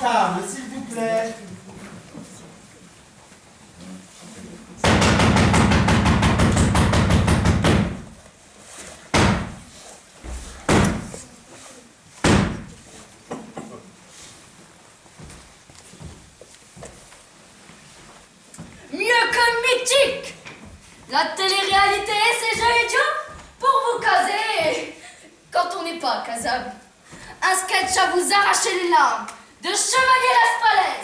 table, s'il vous plaît. Mieux que mythique! La télé-réalité, ces jeux idiots pour vous caser quand on n'est pas casable. Un sketch à vous arracher les larmes de Chevalier Las Palais.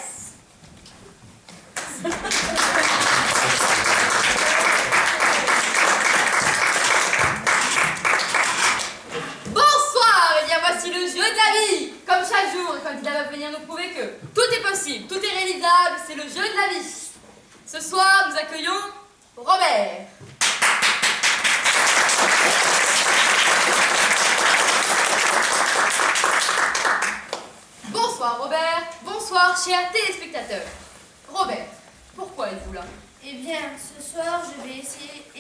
Bonsoir, et bien voici le jeu de la vie. Comme chaque jour, le candidat va venir nous prouver que tout est possible, tout est réalisable, c'est le jeu de la vie. Ce soir, nous accueillons Robert. Bonsoir Robert, bonsoir chers téléspectateurs. Robert, pourquoi êtes-vous là? Eh bien, ce soir, je vais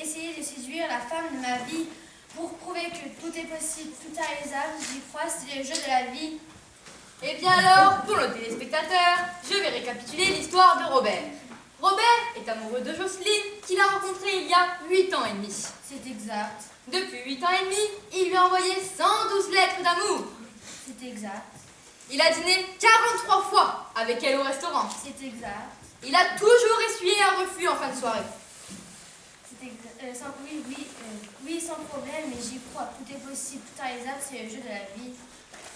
essayer de séduire la femme de ma vie pour prouver que tout est possible, tout est réalisable. J'y crois, c'est le jeu de la vie. Eh bien alors, pour nos téléspectateurs, je vais récapituler l'histoire de Robert. Robert est amoureux de Jocelyne, qu'il a rencontrée il y a 8 ans et demi. C'est exact. Depuis 8 ans et demi, il lui a envoyé 112 lettres d'amour. C'est exact. Il a dîné 43 fois avec elle au restaurant. C'est exact. Il a toujours essuyé un refus en fin de soirée. C'est exact. Oui, sans problème, mais j'y crois. Tout est possible, tout est réalisable, c'est le jeu de la vie.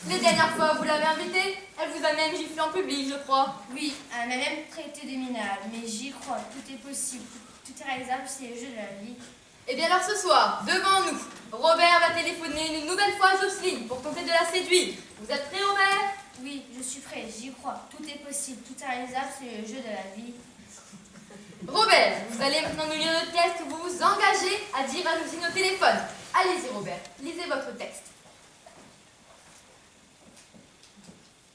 Les dernières fois, vous l'avez invitée, elle vous a même giflé en public, je crois. Oui, elle m'a même traité de minable, mais j'y crois. Tout est possible, tout est réalisable, c'est le jeu de la vie. Eh bien alors ce soir, devant nous, Robert va téléphoner une nouvelle fois à Jocelyne pour tenter de la séduire. Vous êtes prêt, Robert? Oui, je suis prêt, j'y crois. Tout est possible, tout est réalisable, c'est le jeu de la vie. Robert, vous allez maintenant nous lire le texte que vous vous engagez à dire à Jocelyne au téléphone. Allez-y, Robert, lisez votre texte.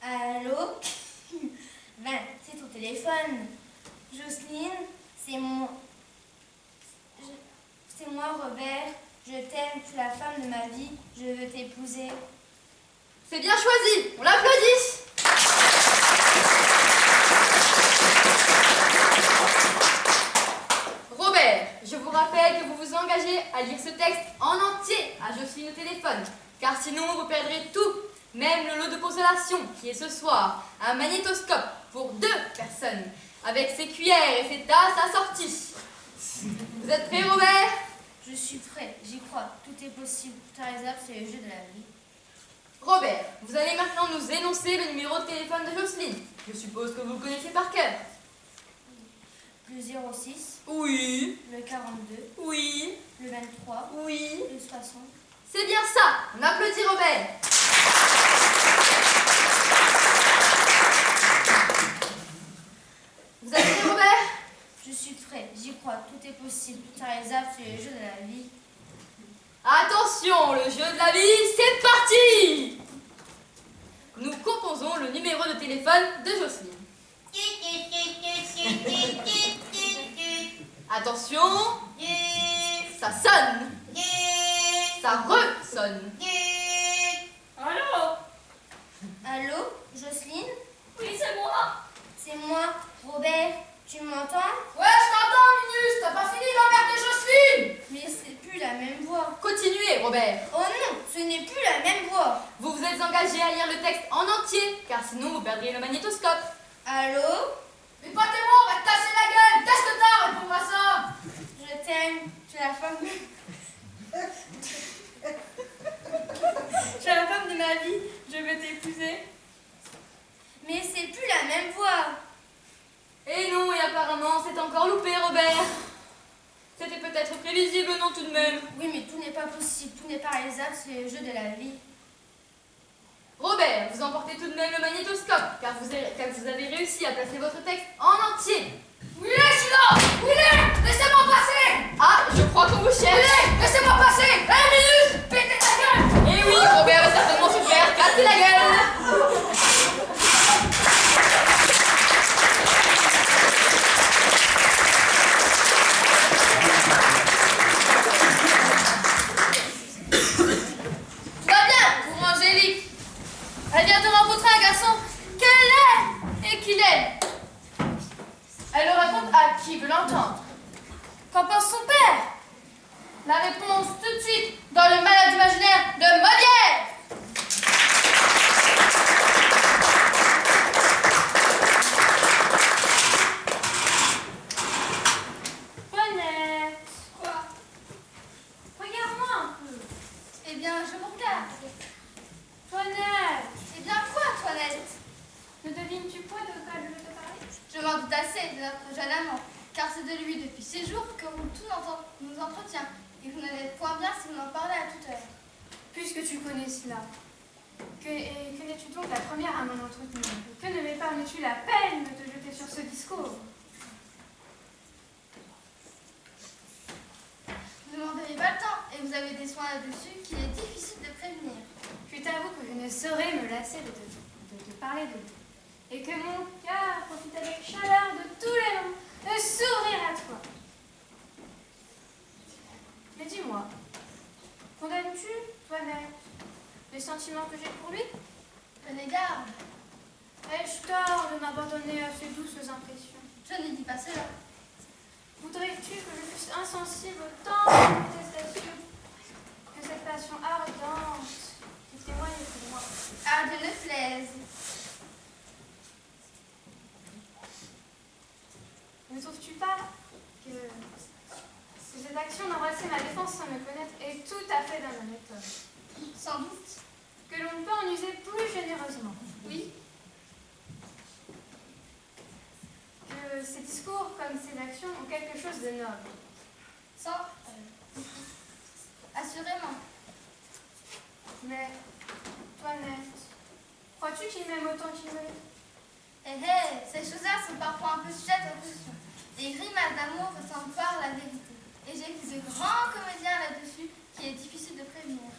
Allô? Ben, c'est ton téléphone. Jocelyne, c'est moi. C'est moi, Robert. Je t'aime, tu es la femme de ma vie. Je veux t'épouser. C'est bien choisi, on l'applaudit. Robert, je vous rappelle que vous vous engagez à lire ce texte en entier à Jocelyne au téléphone, car sinon vous perdrez tout, même le lot de consolation qui est ce soir un magnétoscope pour 2 personnes, avec ses cuillères et ses tasses assorties. Vous êtes prêts, Robert? Je suis prêt, j'y crois. Tout est possible, tout est réalisable, c'est le jeu de la vie. Robert, vous allez maintenant nous énoncer le numéro de téléphone de Jocelyne. Je suppose que vous le connaissez par cœur. Le 06, Oui, le 42, oui, le 23, oui. le 60. C'est bien ça. On applaudit Robert. Vous êtes prêt, Robert? Je suis prêt, j'y crois. Tout est possible, tout est réalisable, c'est le jeu de la vie. Attention, le jeu de la vie, c'est parti. Nous composons le numéro de téléphone de Jocelyne. Attention, ça sonne, ça ressonne. Allô? Allô, Jocelyne? Oui, c'est moi. C'est moi, Robert. Tu m'entends? Ouais, je t'entends, Minus. T'as pas fini l'emmerde de Jocelyne? Mais c'est plus la même voix. Continuez, Robert. Oh non, ce n'est plus la même voix. Vous vous êtes engagé à lire le texte en entier, car sinon vous perdriez le magnétoscope. Allô? Mais pas t'es moi, on va te casser la gueule. Qu'est-ce que t'as? Réponds-moi ça. Je t'aime, tu es la femme de... tu es la femme de ma vie, je veux t'épouser. Mais c'est plus la même voix. Et non, et apparemment, c'est encore loupé, Robert. C'était peut-être prévisible, non, tout de même. Oui, mais tout n'est pas possible, tout n'est pas réalisable, c'est le jeu de la vie. Robert, vous emportez tout de même le magnétoscope, car vous avez réussi à placer votre texte en entier. Où il est, celui-là? Où il est? Laissez-moi passer. Ah, je crois qu'on vous cherche. Laissez-moi passer. Minus, pétez ta gueule. Et oui, Robert va certainement se faire casser la gueule. Elle vient de rencontrer un garçon qu'elle aime. qui veut l'entendre? Qu'en pense son père? La réponse tout de suite dans le malade imaginaire de Molière. Toinette. Quoi? Regarde-moi un peu. Eh bien, je vous regarde. Toinette. Eh bien, quoi, Toinette? Ne devines-tu point de quoi je veux te parler? Je m'en doute assez de notre jeune amant, car c'est de lui depuis 6 jours que tout nous entretient, et vous n'allez point bien si vous en parlez à toute heure. Puisque tu connais cela, que n'es-tu donc la première à m'en entretenir? Que ne m'épargnes-tu la peine de te jeter sur ce discours? Vous ne m'en donnez pas le temps, et vous avez des soins là-dessus qu'il est difficile de prévenir. Je t'avoue que je ne saurais me lasser de te parler de lui, et que mon cœur profite avec chaleur de tous les noms de s'ouvrir à toi. Mais dis-moi, condamnes-tu, Toinette, les sentiments que j'ai pour lui? Prenez garde, Ai-je tort de m'abandonner à ces douces impressions? je ne dis pas cela. Voudrais-tu que je fusse insensible autant de détestation que cette passion ardente qui témoigne pour moi? Ah, Dieu ne plaise. Ne trouves-tu pas que cette action d'embrasser ma défense sans me connaître est tout à fait d'un honnête homme? Sans doute. Que l'on peut en user plus généreusement? Oui. Que ces discours comme ces actions ont quelque chose de noble? Sans. Assurément. Mais, Toinette, crois-tu qu'il m'aime autant qu'il me l'est? Ces choses-là sont parfois un peu sujettes aux passions. Les grimaces d'amour ressemblent fort à la vérité. Et j'ai vu de grands comédiens là-dessus qui est difficile de prévenir.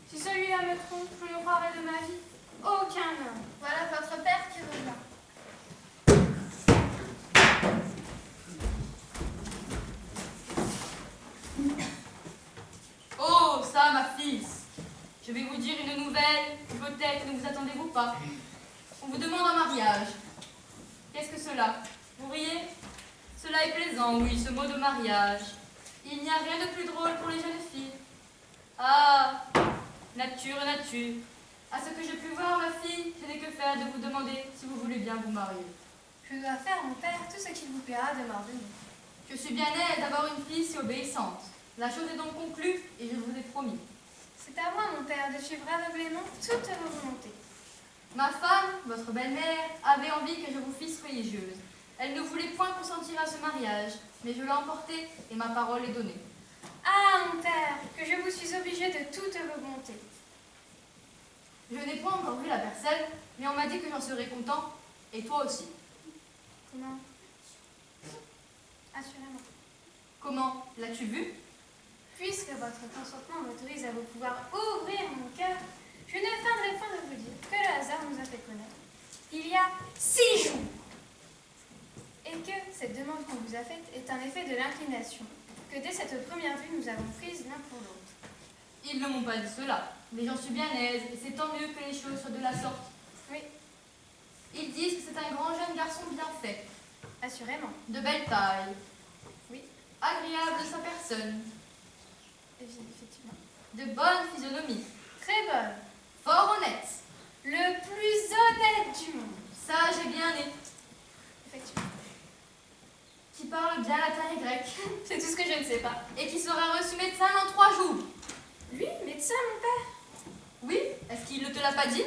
Si celui-là me trompe, je ne croirai de ma vie aucun homme. Voilà votre père qui revient. Oh, ça, ma fille. Je vais vous dire une nouvelle, peut-être ne vous attendez-vous pas. On vous demande un mariage. Qu'est-ce que cela? Vous riez? Cela est plaisant, oui, ce mot de mariage. Il n'y a rien de plus drôle pour les jeunes filles. Ah, nature, nature. À ce que j'ai pu voir, ma fille, je n'ai que faire de vous demander si vous voulez bien vous marier. Je dois faire, mon père, tout ce qu'il vous plaira de m'ordonner. Je suis bien aise d'avoir une fille si obéissante. La chose est donc conclue et je vous ai promis. C'est à moi, mon père, de suivre aveuglément toutes vos volontés. Ma femme, votre belle-mère, avait envie que je vous fisse religieuse. Elle ne voulait point consentir à ce mariage, mais je l'ai emporté et ma parole est donnée. Ah, mon père, que je vous suis obligée de toutes vos bontés. Je n'ai point encore vu la personne, mais on m'a dit que j'en serais content, et toi aussi. Comment? Assurément. Comment? L'as-tu vu? Puisque votre consentement m'autorise à vous pouvoir ouvrir mon cœur, je ne feindrai point de vous dire que le hasard nous a fait connaître il y a 6 jours, et que cette demande qu'on vous a faite est un effet de l'inclination, que dès cette première vue nous avons prise l'un pour l'autre. Ils ne m'ont pas dit cela, mais j'en suis bien aise, et c'est tant mieux que les choses soient de la sorte. Oui, Ils disent que c'est un grand jeune garçon bien fait, assurément. de belle taille, Oui, agréable de sa personne, effectivement. de bonne physionomie, Très bonne. fort honnête, Le plus honnête du monde. sage et bien né, Effectivement. qui parle bien latin et grec, C'est tout ce que je ne sais pas. et qui sera reçu médecin dans 3 jours. Lui, médecin, mon père? Oui, est-ce qu'il ne te l'a pas dit?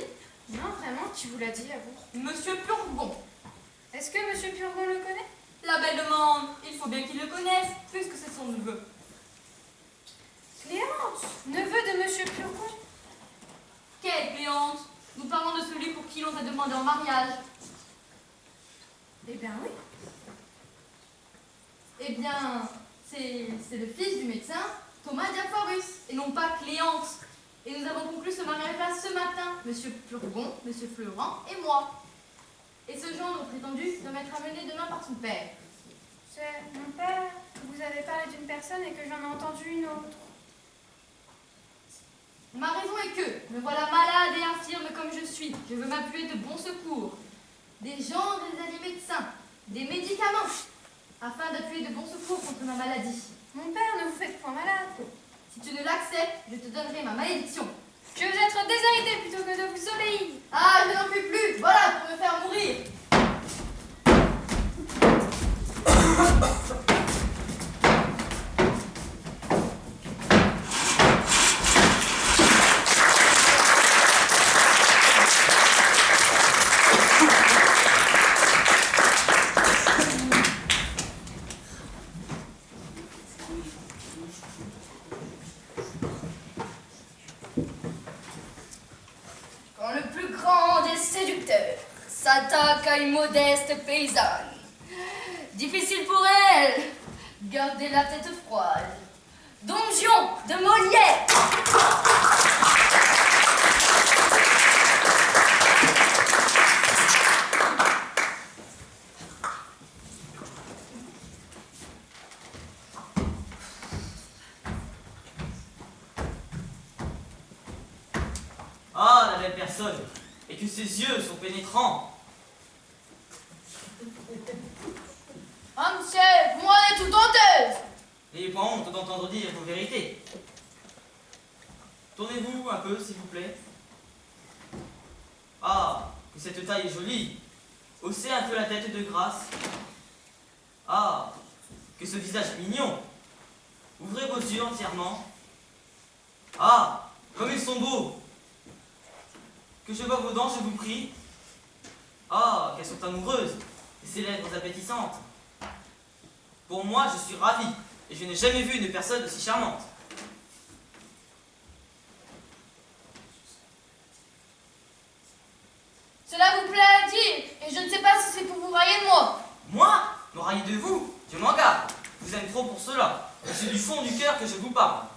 Non, vraiment, tu vous l'as dit à vous. Monsieur Purgon. Est-ce que Monsieur Purgon le connaît? La belle demande, il faut bien qu'il le connaisse, puisque c'est son neveu. Cléante, neveu de Monsieur Purgon. Quelle Cléante? Nous parlons de celui pour qui l'on t'a demandé en mariage. Eh bien oui. Eh bien, c'est le fils du médecin, Thomas Diaphorus, et non pas Cléante. Et nous avons conclu ce mariage-là ce matin, Monsieur Purgon, Monsieur Fleurant et moi. Et ce gendre prétendu doit m'être amené demain par son père. C'est mon père que vous avez parlé d'une personne et que j'en ai entendu une autre. Ma raison est que, me voilà malade et infirme comme je suis. Je veux m'appuyer de bons secours. Des gendres et des alliés médecins, des médicaments. afin d'appuyer de bons secours contre ma maladie. Mon père, ne vous faites point malade. Si tu ne l'acceptes, je te donnerai ma malédiction. Je veux être déshéritée plutôt que de vous obéir. Ah, je n'en peux plus. Voilà pour me faire mourir. Quand le plus grand des séducteurs s'attaque à une modeste paysanne, difficile pour elle garder la tête froide. Don Juan de Molière. Ah, la belle personne, et que ses yeux sont pénétrants. Ah, monsieur, vous m'en êtes tout honteuse. N'ayez pas honte d'entendre dire vos vérités. Tournez-vous un peu, s'il vous plaît. Ah, que cette taille est jolie. Haussez un peu la tête de grâce. Ah, que ce visage est mignon. Ouvrez vos yeux entièrement. Ah, comme ils sont beaux. Que je vois vos dents, je vous prie. Ah, qu'elles sont amoureuses, et ces lèvres appétissantes. Pour moi, je suis ravi, et je n'ai jamais vu une personne aussi charmante. Cela vous plaît à dire, et je ne sais pas si c'est pour vous railler de moi. Moi, me railler de vous, je m'en garde. Vous aime trop pour cela, et c'est du fond du cœur que je vous parle.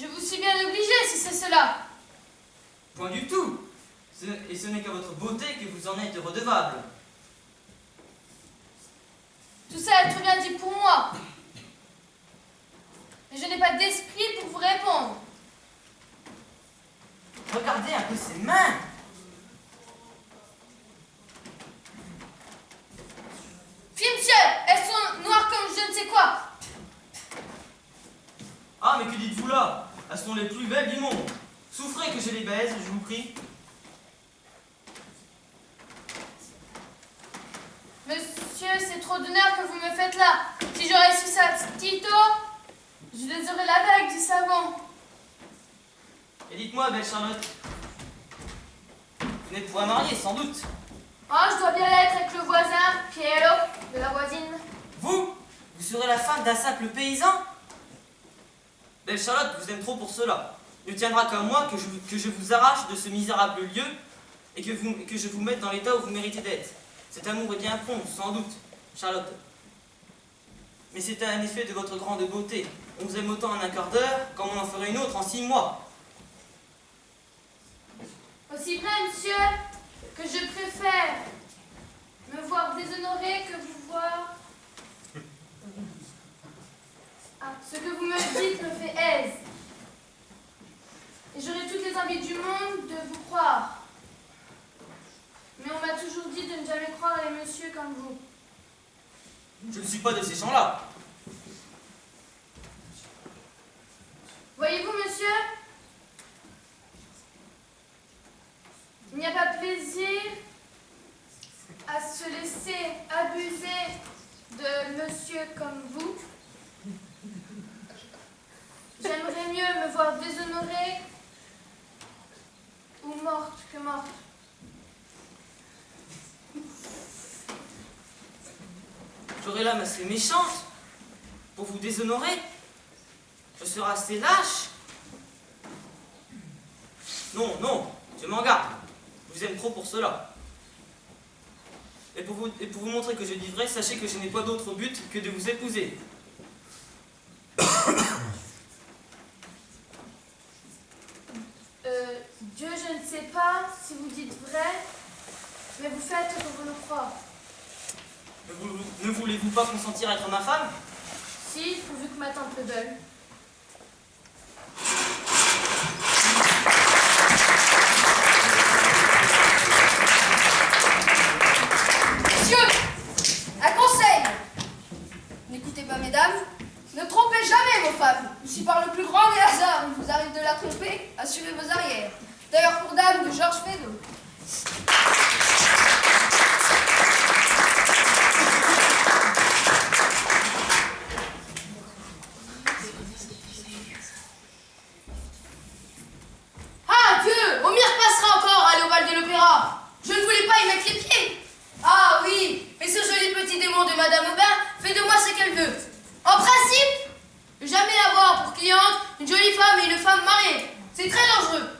Je vous suis bien obligée si c'est cela. Point du tout. Et ce n'est qu'à votre beauté que vous en êtes redevable. Tout ça est très bien dit pour moi. Mais je n'ai pas d'esprit pour vous répondre. Regardez un peu ses mains. Fi, monsieur, elles sont noires comme je ne sais quoi. Ah, mais que dites-vous là? Elles sont les plus belles du monde. Souffrez que je les baise, je vous prie. Monsieur, c'est trop d'honneur que vous me faites là. Si j'aurais su ça si tôt, je les aurais lavé avec du savon. Et dites-moi, belle Charlotte, vous n'êtes point mariée, sans doute. Ah, je dois bien l'être avec le voisin, Piero, de la voisine. Vous serez la femme d'un simple paysan? Belle Charlotte vous aime trop pour cela. Il ne tiendra qu'à moi que je vous arrache de ce misérable lieu et que je vous mette dans l'état où vous méritez d'être. Cet amour est bien prompt, sans doute, Charlotte. Mais c'est un effet de votre grande beauté. On vous aime autant en un quart d'heure comme on en ferait une autre en 6 mois. Aussi vrai, monsieur, que je préfère me voir déshonorée que vous voir. Ah, ce que vous me dites me fait aise. Et j'aurai toutes les envies du monde de vous croire. Mais on m'a toujours dit de ne jamais croire les messieurs comme vous. Je ne suis pas de ces gens-là. Voyez-vous, monsieur, il n'y a pas de plaisir à se laisser abuser de monsieur comme vous. J'aimerais mieux me voir déshonorée ou morte que morte. J'aurai l'âme assez méchante pour vous déshonorer. Je serai assez lâche. Non, non, je m'en garde. Je vous aime trop pour cela. Et pour vous montrer que je dis vrai, sachez que je n'ai pas d'autre but que de vous épouser. Dieu, je ne sais pas si vous dites vrai, mais vous faites que vous le croire. Ne voulez-vous pas consentir à être ma femme? Si, pourvu que ma tante le veuille. Monsieur! cadeau. Ah Dieu, on m'y repassera encore à aller au bal de l'opéra. Je ne voulais pas y mettre les pieds. Ah oui, mais ce joli petit démon de Madame Aubin fait de moi ce qu'elle veut. En principe, jamais avoir pour cliente une jolie femme et une femme mariée. C'est très dangereux.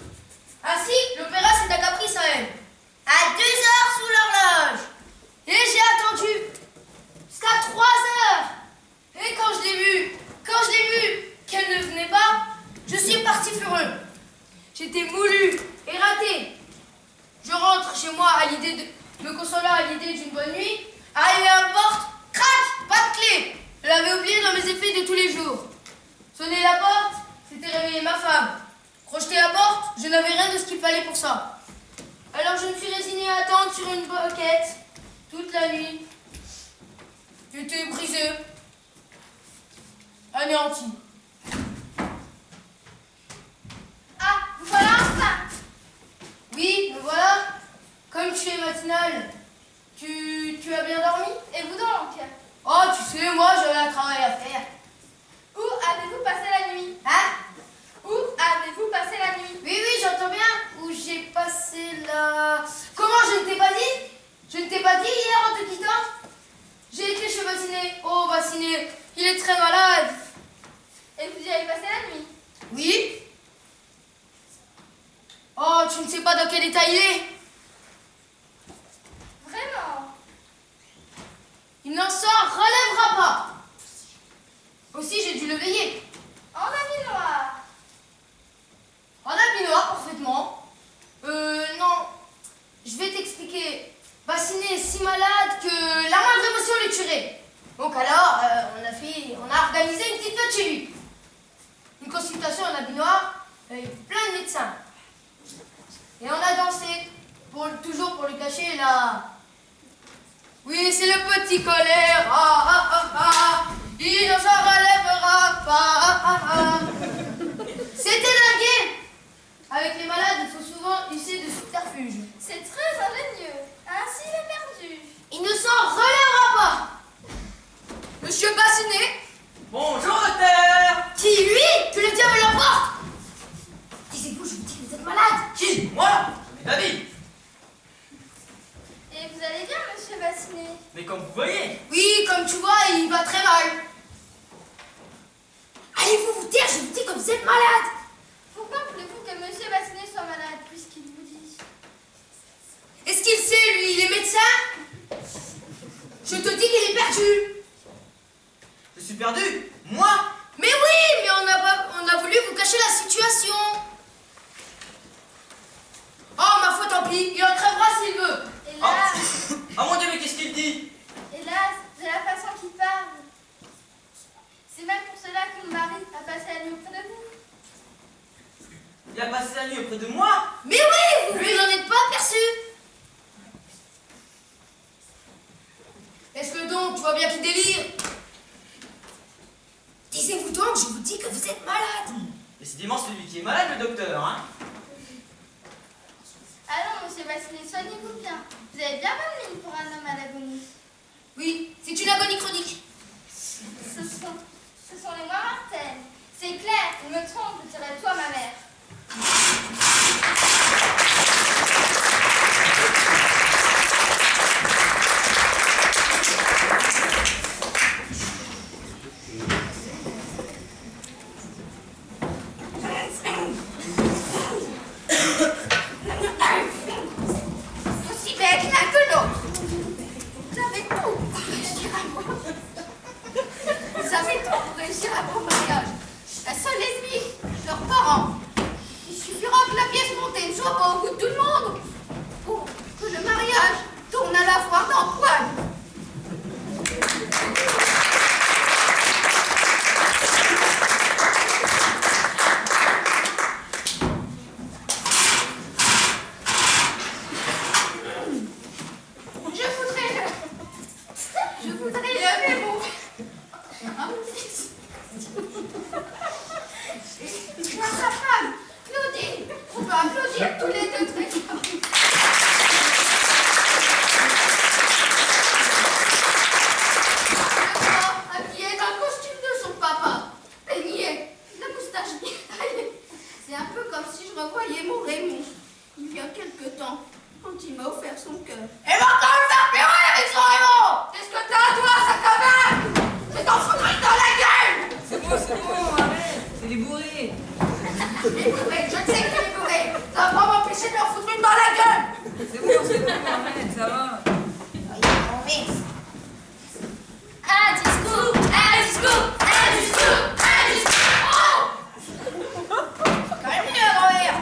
Ainsi, l'opéra c'est un caprice à elle. À 2 heures sous l'horloge. Et j'ai attendu jusqu'à 3 heures. Et quand je l'ai vu qu'elle ne venait pas, je suis parti furieux. J'étais moulu et raté. Je rentre chez moi à l'idée de me consolant à l'idée d'une bonne nuit. Arrivé à la porte, crac, pas de clé. Je l'avais oublié dans mes effets de tous les jours. Sonner la porte, c'était réveiller ma femme. Crocheter la porte, je n'avais rien de ce qu'il fallait pour ça. Alors je me suis résignée à attendre sur une banquette toute la nuit. J'étais brisé, anéanti. Ah, vous voilà enfin. Oui, me voilà. Comme tu es matinale, tu as bien dormi? Et vous donc? Oh, tu sais, moi j'avais un travail à faire. Où avez-vous passé la nuit? Hein? Où avez-vous passé la nuit? Oui, j'entends bien. Où j'ai passé la... Comment, je ne t'ai pas dit? Je ne t'ai pas dit hier en te quittant? J'ai été chez Bassinet. Oh, Bassinet, il est très malade. Et vous y avez passé la nuit? Oui? Oh, tu ne sais pas dans quel état il est? Vraiment? Il n'en s'en relèvera pas. Aussi, j'ai dû le veiller. En habit noir? En habit noir, parfaitement. Non. Je vais t'expliquer. Bassinet est si malade que la moindre émotion le tuerait. Donc alors, on a organisé une petite fête chez lui. Une consultation en habit noir, avec plein de médecins. Et on a dansé, toujours pour lui cacher la... Oui, c'est le petit colère. Il ne s'en relèvera pas. C'était dingue. Avec les malades, il faut souvent user de subterfuge. C'est très ingénieux. Ainsi, il est perdu. Il ne s'en relèvera pas. Monsieur Bassinet. Bonjour, docteur. Qui, lui? Que le diable l'emporte. Taisez-vous, je vous dis que vous êtes malade. Qui? Moi? Jamais de la vie. Et vous allez bien, monsieur Bassinet? Mais comme vous voyez. Oui, comme tu vois, il va très mal. Allez-vous vous taire, je vous dis que vous êtes malade. Pourquoi voulez-vous que monsieur Bassinet soit malade, puisqu'il vous dit? Est-ce qu'il sait, lui, il est médecin? Je te dis qu'il est perdu. Je suis perdu. Moi? Mais oui, mais on a voulu vous cacher la situation. Oh, ma foi, tant pis, il en crèvera s'il veut. Hélas, Oh mon Dieu, mais qu'est-ce qu'il dit? hélas, de la façon qu'il parle. C'est même pour cela que mon mari a passé la nuit auprès de vous. Il a passé la nuit auprès de moi? Mais oui, vous n'en êtes pas aperçu. Est-ce que donc, tu vois bien qu'il délire? Taisez-vous donc, je vous dis que vous êtes malade. Décidément, celui qui est malade, le docteur, hein? Allons, monsieur Bassinet, soignez-vous bien. Vous avez bien bonne mine pour un homme à l'agonie. Oui, c'est une agonie chronique. Ce sont les moins mortels. C'est clair, il me trompe, je dirais toi, ma mère. Aussi bête l'un que l'autre. Vous avez tout pour réussir à moi. Vous avez tout pour réussir à mon mariage. La seule ennemi, leurs parents. quand il m'a offert son cœur. Et va quand le faire pleurer avec son Raymond. Qu'est-ce que t'as, toi, sac à main? Je t'en foutrai dans la gueule. C'est bon, arrête. C'est des bourrés. Les bourrés, je sais que les bourrés. Ça va pas m'empêcher de leur foutre une dans la gueule. C'est bon, arrête, ça va. Un discours, un discours, un discours, un discours. Oh, calme-toi, grand-mère.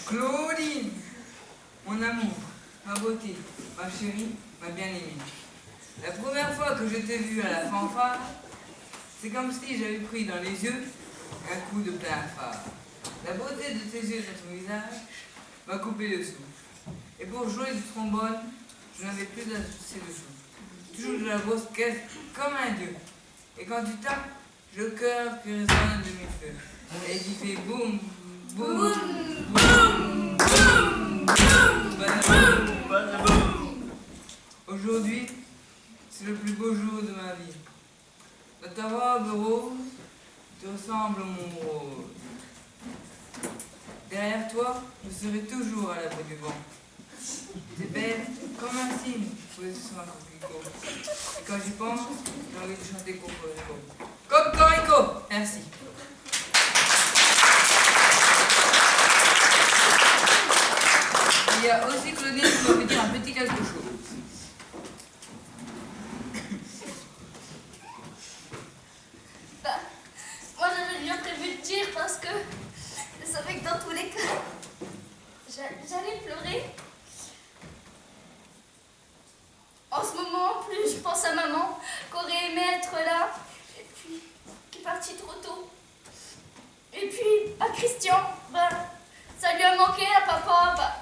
Claudine, mon amour, ma beauté, ma chérie, ma bien-aimée. La première fois que je t'ai vue à la fanfare, c'est comme si j'avais pris dans les yeux un coup de plein phare. La beauté de tes yeux sur ton visage m'a coupé le souffle. Et pour jouer du trombone, je n'avais plus assez de souffle. Tu joues de la grosse caisse comme un dieu. Et quand tu tapes, j'ai le cœur qui résonne de mes feux. Et qui fait boum, boum, boum, boum, boum, boum. Aujourd'hui, c'est le plus beau jour de ma vie. Dans ta robe rose, tu ressembles à mon rose. Derrière toi, je serai toujours à l'abri du vent. T'es belle comme un cygne posé sur un coquelicot. Et quand j'y pense, j'ai envie de chanter Cocorico. Cocorico! Merci. Il y a aussi Claudine qui va me dire un petit quelque chose. Bah, moi j'avais rien prévu de dire parce que je savais que dans tous les cas, j'allais pleurer. En ce moment, en plus, je pense à maman, qui aurait aimé être là, et puis qui est partie trop tôt. Et puis, à Christian, bah, ça lui a manqué à papa, bah.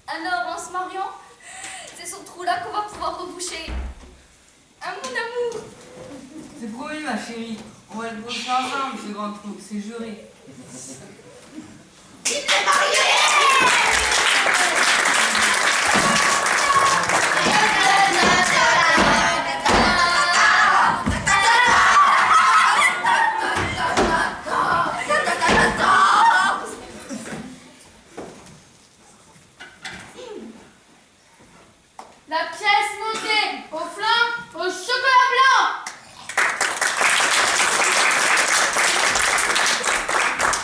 Alors, en se mariant, c'est son trou-là qu'on va pouvoir reboucher. Ah, mon amour! C'est promis, ma chérie. On va le boucher ensemble, ce grand trou. C'est juré. Il est marié! La pièce montée au flanc au chocolat blanc.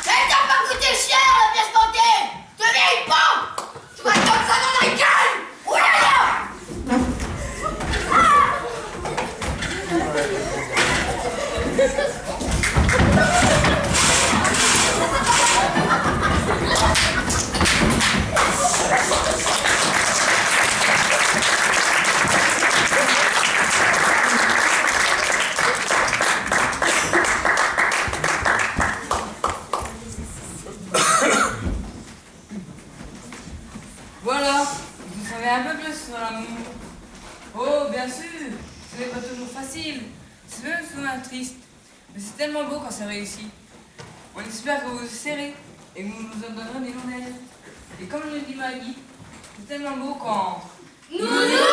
Elle t'a pas coûté cher, la pièce montée! Te vieille pompe! Tu vas te donner ça dans la gueule! Oulala! Voilà, vous savez un peu plus sur l'amour. Oh, bien sûr, ce n'est pas toujours facile. C'est même souvent triste. Mais c'est tellement beau quand ça réussit. On espère que vous vous serrez et que vous nous en donnerez des nouvelles. Et comme le dit Maggie, c'est tellement beau quand... Nous l'aimons!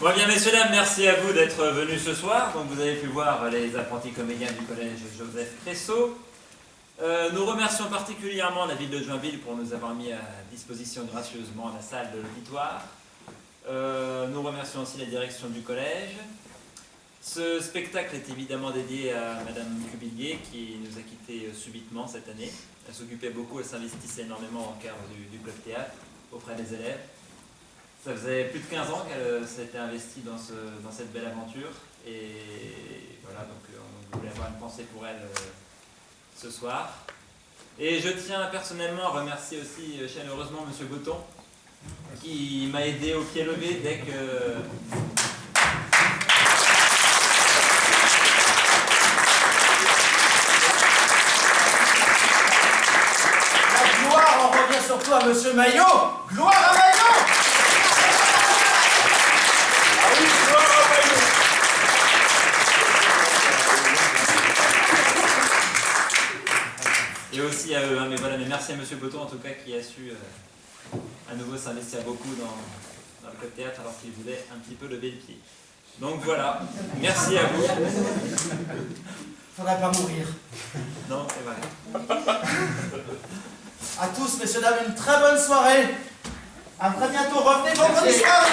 Bon, bien, messieurs, dames, merci à vous d'être venus ce soir. Donc, vous avez pu voir les apprentis comédiens du collège Joseph Cressot. Nous remercions particulièrement la ville de Joinville pour nous avoir mis à disposition gracieusement la salle de l'auditoire. Nous remercions aussi la direction du collège. Ce spectacle est évidemment dédié à Madame Cubillier qui nous a quittés subitement cette année. Elle s'occupait beaucoup, elle s'investissait énormément en cadre du club théâtre auprès des élèves. Ça faisait plus de 15 ans qu'elle s'était investie dans cette belle aventure. Et voilà, donc on voulait avoir une pensée pour elle ce soir. Et je tiens personnellement à remercier aussi chaleureusement M. Botton, qui m'a aidé au pied levé dès que... La gloire en revient surtout à Monsieur Maillot. Gloire à Maillot. Ah oui, gloire à Maillot. Et aussi à eux, hein, mais voilà, mais merci à M. Botton en tout cas qui a su à nouveau s'investir beaucoup dans le code théâtre alors qu'il voulait un petit peu lever le pied. Donc voilà, merci à vous. Faudrait pas mourir. Non, c'est vrai. À tous, messieurs, dames, une très bonne soirée. À très bientôt. Revenez vendredi soir.